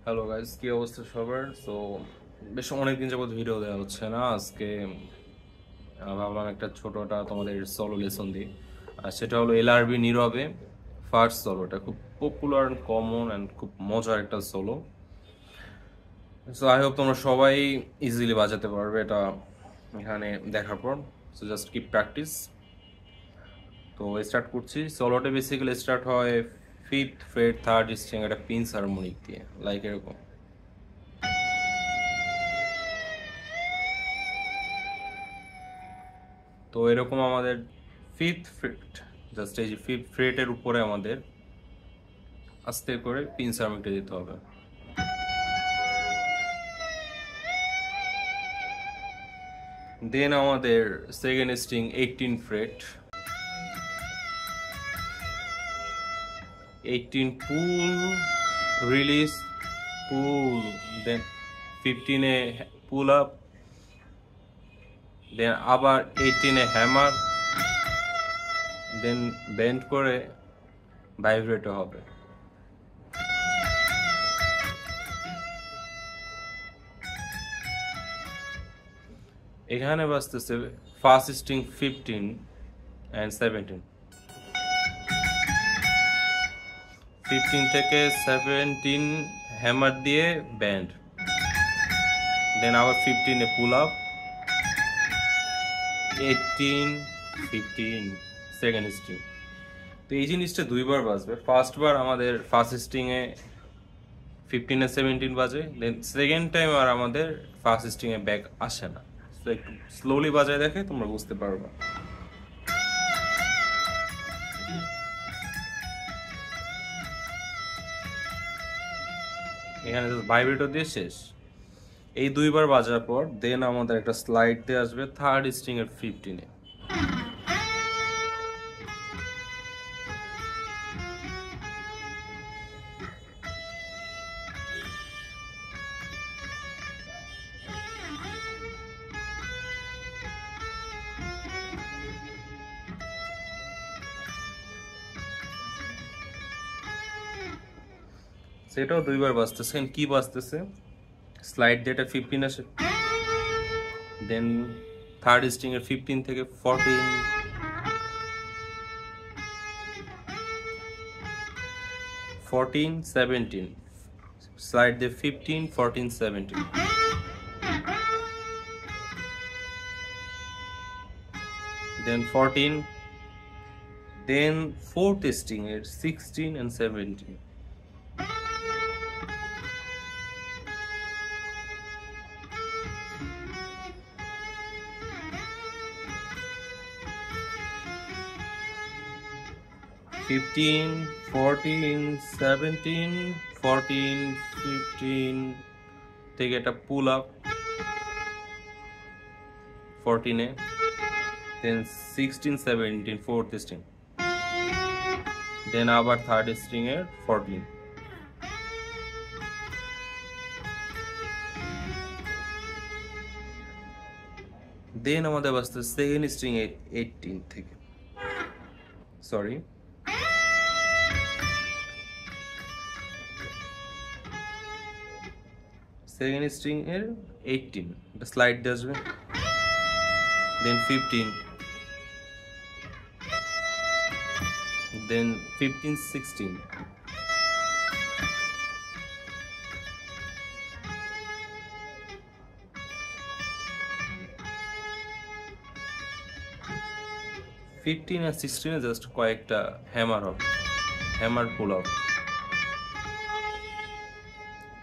Hello guys, কি অবস্থা সবার? বেশ অনেকদিন যাবত ভিডিও দেওয়া হচ্ছে না। আজকে ভাবলাম একটা ছোটটা তোমাদের সলো লেসন দিই। আর সেটা হলো এলআরবি নীরবে ফার্স্ট সোলোটা। খুব পপুলার অ্যান্ড কমন অ্যান্ড খুব মজার একটা সোলো। আই হোপ তোমরা সবাই ইজিলি বাজাতে পারবে এটা এখানে দেখার পর। Just keep practice. তো স্টার্ট করছি। সোলোটা বেসিক্যালি স্টার্ট হয় ফিফথ ফ্রেট থার্ড স্ট্রিং একটা পিনস হারমোনিক দিয়ে, লাইক এরকম। তো এরকম আমাদের ফিফথ ফ্রেট, জাস্ট এই যে ফিফথ ফ্রেটের উপরে আমাদের আস্তে করে পিন সার্মিংটা দিতে হবে। দেন আমাদের সেকেন্ড স্ট্রিং 18 ফ্রেট, 18 পুল রিলিজ পুল, দেন 15-এ পুল আপ, দেন আবার 18-এ হ্যামার, দেন বেন্ড করে ভাইব্রেটো হবে। এখানে বাজতেছে ফার্স্ট স্ট্রিং 15 অ্যান্ড 17, 15 থেকে 17 হ্যামার দিয়ে ব্যান্ড, দেন আবার 15-এ পুল আপ, 18 15 সেকেন্ড স্ট্রিং। তো এই জিনিসটা দুইবার বাজবে। ফার্স্ট বার আমাদের ফার্স্ট স্ট্রিংয়ে 15-এ 17 বাজে, দেন সেকেন্ড টাইম আর আমাদের ফার্স্ট স্ট্রিংয়ে ব্যাক আসে না। তো একটু স্লোলি বাজায় দেখে তোমরা বুঝতে পারবে। এখানে ভাইব্রেটো দিয়ে শেষ। এই দুইবার বাজার পর দেন আমাদের একটা স্লাইড দিয়ে আসবে থার্ড স্ট্রিং এর 15-এ। সেটাও দুইবার বাজতেছে। কি বাজতেছে? স্লাইড দিয়ে এটা 15 আসে, দেন থার্ড স্ট্রিং এর 15 থেকে 14, 14 17, স্লাইড দিয়ে 15 14 17, দেন 14, দেন ফোর্থ স্ট্রিং এর 16 and 17, ফিফটিন 14 17 14 15 থেকে একটা পুল আপ 14-এ, দেন 16 17 ফোর্থ স্ট্রিং, দেন আবার থার্ড স্ট্রিং এর 14, দেন আমাদের বাজতে সেকেন্ড স্ট্রিং 18 থেকে, সরি সেকেন্ড স্ট্রিং এর 18, এটা স্লাইড দিয়ে আসবে, দেন 15, দেন 15 16, ফিফটিন আর 16-এ জাস্ট কয়েকটা হ্যামার হবে, হ্যামার পুল আপ,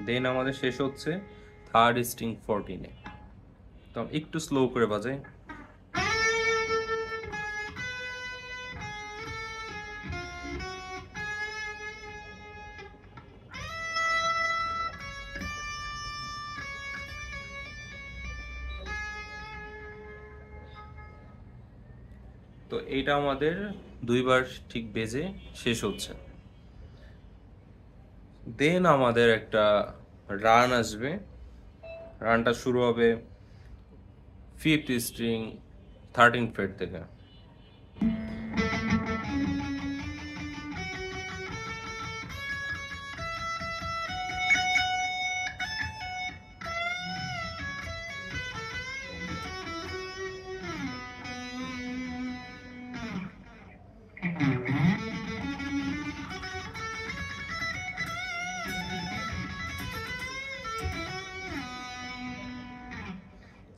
দেন আমাদের শেষ হচ্ছে থার্ড স্ট্রিং 14-এ। তো একটু স্লো করে বাজাই। তো এইটা আমাদের দুইবার ঠিক বেজে শেষ হচ্ছে। দেন আমাদের একটা রান আসবে। রানটা শুরু হবে ফিফথ স্ট্রিং 13 ফ্রেট থেকে।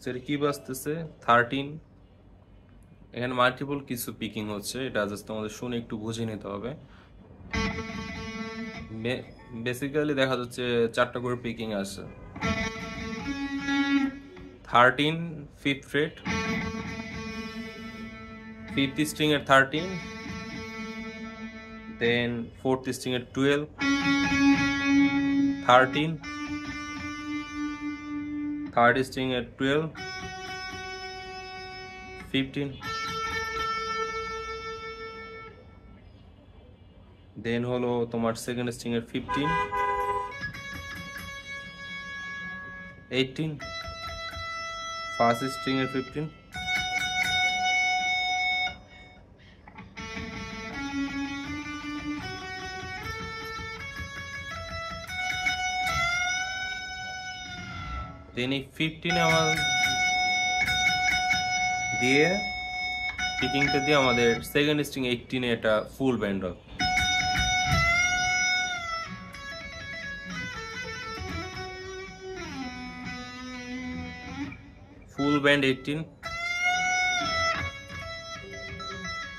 সেটা কি বাজতেছে 13। এখানে মাল্টিপল কিছু পিকিং হচ্ছে, এটা জাস্ট আমাদের শুনে একটু বুঝে নিতে হবে। বেসিক্যালি দেখা যাচ্ছে 4টা করে পিকিং আছে। 13 5th ফ্রেট, 5th স্ট্রিং এর 13, দেন 4th স্ট্রিং এর 12, 13, 3rd স্ট্রিং এর 12, 15, দেন হলো তোমার 2nd স্ট্রিং এর 15, 18, 1st স্ট্রিং এর 15, দেন এই 15 আমার দিয়ে পিকিংটা দিয়ে আমাদের 2nd স্ট্রিং 18 এ এটা ফুল ব্যান্ড হবে। ফুল ব্যান্ড 18,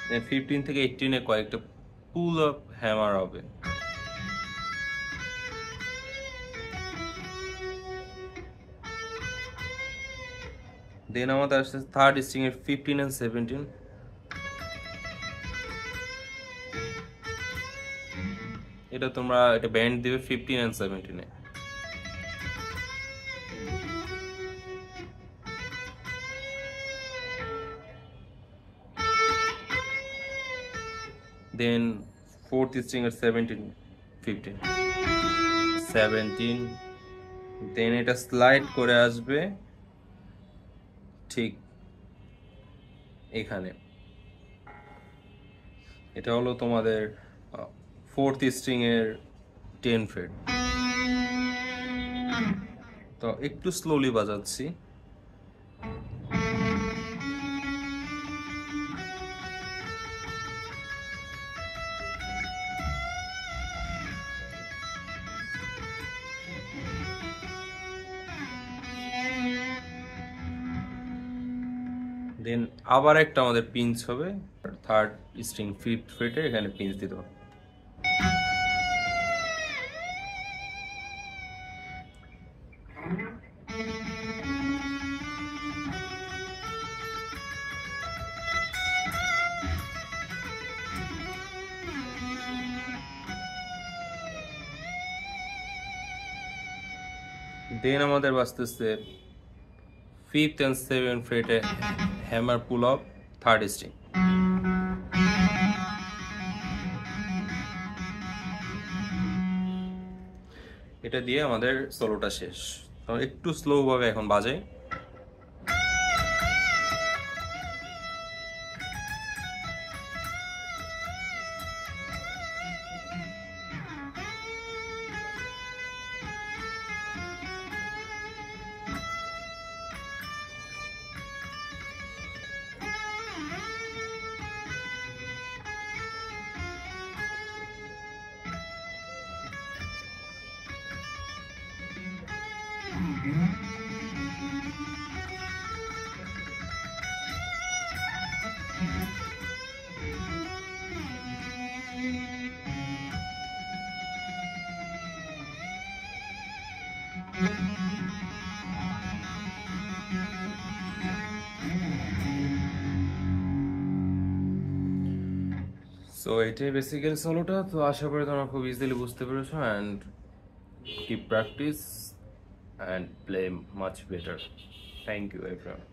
দেন 15 থেকে 18 এ কয়েকটা পুল আপ হ্যামার হবে। দেন আমাদের আসছে 3rd স্ট্রিং এর 15 and 17, এটা তোমরা এটা ব্যান্ড দিবে 15 and 17 A. Then 4th string এর 17 15 17, দেন এটা স্লাইড করে আসবে ঠিক এখানে। এটা হলো তোমাদের 4th স্ট্রিং এর 10 ফ্রেট। তো একটু স্লোলি বাজাচ্ছি। দেন আবার একটা আমাদের পিঞ্চ হবে 3rd স্ট্রিং 5th ফ্রেটে, এখানে পিঞ্চ দিতে হবে। দেন আমাদের বাজতেছে 5th and 7th ফ্রেটে hammer pull up 3rd string. এটা দিয়ে আমাদের সোলোটা শেষ। তো একটু স্লো ভাবে এখন বাজাই। সো এটাই বেসিক্যালি সোলোটা। তো আশা করি তোমরা খুব ইজিলি বুঝতে পেরেছো, and keep practice and play much better. Thank you everyone.